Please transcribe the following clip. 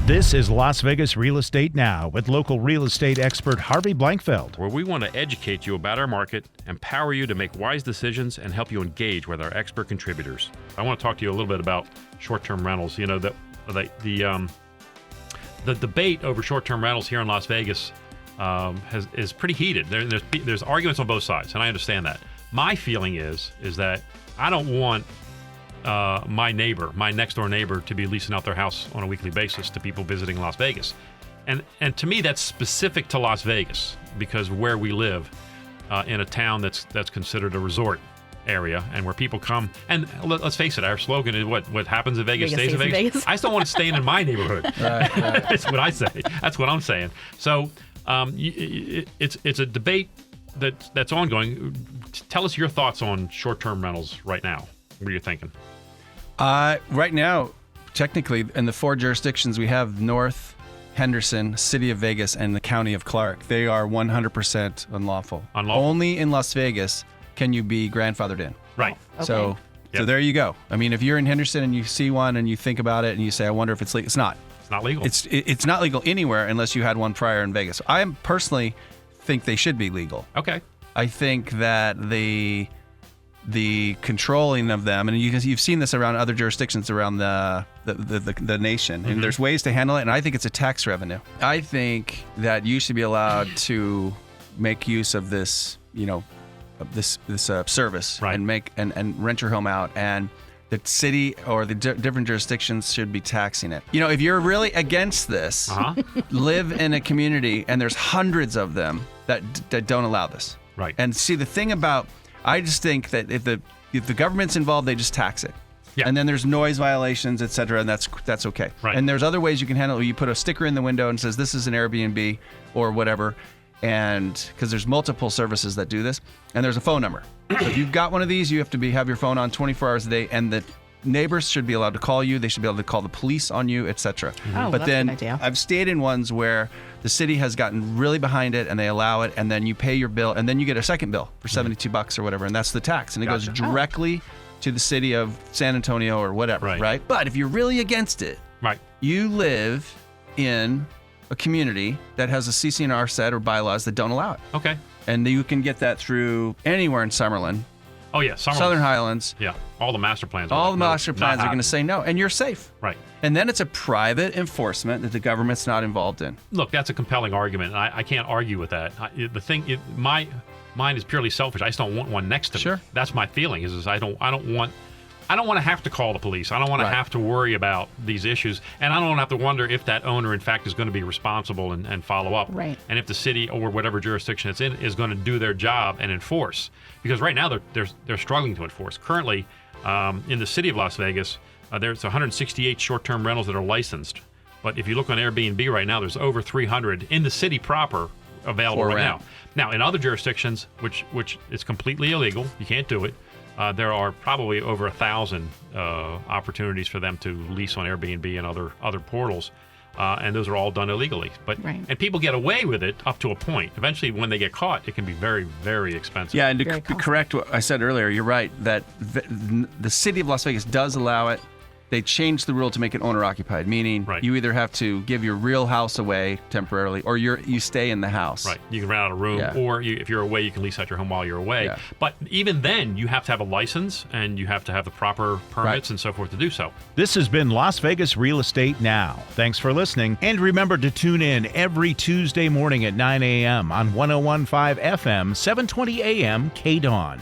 This is Las Vegas Real Estate Now with local real estate expert Harvey Blankfeld. Where we want to educate you about our market, empower you to make wise decisions, and help you engage with our expert contributors. I want to talk to you a little bit about short-term rentals. You know, the debate over short-term rentals here in Las Vegas is pretty heated. There's arguments on both sides, and I understand that. My feeling is that I don't want my next door neighbor, to be leasing out their house on a weekly basis to people visiting Las Vegas. And to me, that's specific to Las Vegas because where we live in a town that's considered a resort area and where people come. And let's face it, our slogan is what happens in Vegas stays in Vegas. I just don't want it staying in my neighborhood. Right. That's what I say. That's what I'm saying. So it's a debate that's ongoing. Tell us your thoughts on short-term rentals right now. What are you thinking? Right now, technically, in the 4 jurisdictions we have, North, Henderson, City of Vegas, and the County of Clark, they are 100% unlawful. Only in Las Vegas can you be grandfathered in. Right. Okay. So there you go. I mean, if you're in Henderson and you see one and you think about it and you say, I wonder if it's legal. It's not. It's not legal. It's not legal anywhere unless you had one prior in Vegas. I personally think they should be legal. Okay. I think that the controlling of them, and you've seen this around other jurisdictions around the nation, and there's ways to handle it, and I think it's a tax revenue. I think that you should be allowed to make use of this, this service, right, and rent your home out, and the city or the different jurisdictions should be taxing it. If you're really against this, live in a community, and there's hundreds of them that don't allow this. Right. And see, the thing about, I just think that if the government's involved, they just tax it. Yeah. And then there's noise violations, et cetera, and that's okay. Right. And there's other ways you can handle it. You put a sticker in the window and says, this is an Airbnb or whatever, and because there's multiple services that do this, and there's a phone number. So if you've got one of these, you have to have your phone on 24 hours a day, and the neighbors should be allowed to call you. They should be able to call the police on you, etc. Oh, but that's then a good idea. I've stayed in ones where the city has gotten really behind it and they allow it, and then you pay your bill, and then you get a second bill for $72 or whatever, and that's the tax, and it goes directly to the city of San Antonio or whatever, right? But if you're really against it, right, you live in a community that has a CC&R set or bylaws that don't allow it. Okay. And you can get that through anywhere in Summerlin. Oh, yeah. Southern Highlands. Yeah. All the master plans. All the master plans are going to say no, and you're safe. Right. And then it's a private enforcement that the government's not involved in. Look, that's a compelling argument. I can't argue with that. Mine is purely selfish. I just don't want one next to me. Sure. That's my feeling. Is I don't want to have to call the police. I don't want to have to worry about these issues, and I don't want to have to wonder if that owner, in fact, is going to be responsible and follow up. Right. And if the city or whatever jurisdiction it's in is going to do their job and enforce, because right now they're struggling to enforce. Currently, in the city of Las Vegas, there's 168 short-term rentals that are licensed. But if you look on Airbnb right now, there's over 300 in the city proper available right now. Now, in other jurisdictions, which is completely illegal, you can't do it. There are probably over 1,000 opportunities for them to lease on Airbnb and other portals, and those are all done illegally. And people get away with it up to a point. Eventually, when they get caught, it can be very, very expensive. Yeah, and to correct what I said earlier, you're right that the city of Las Vegas does allow it. They changed the rule to make it owner-occupied, meaning you either have to give your real house away temporarily, or you stay in the house. Right. You can rent out a room, or if you're away, you can lease out your home while you're away. Yeah. But even then, you have to have a license, and you have to have the proper permits and so forth to do so. This has been Las Vegas Real Estate Now. Thanks for listening, and remember to tune in every Tuesday morning at 9 a.m. on 101.5 FM, 720 a.m. KDAWN.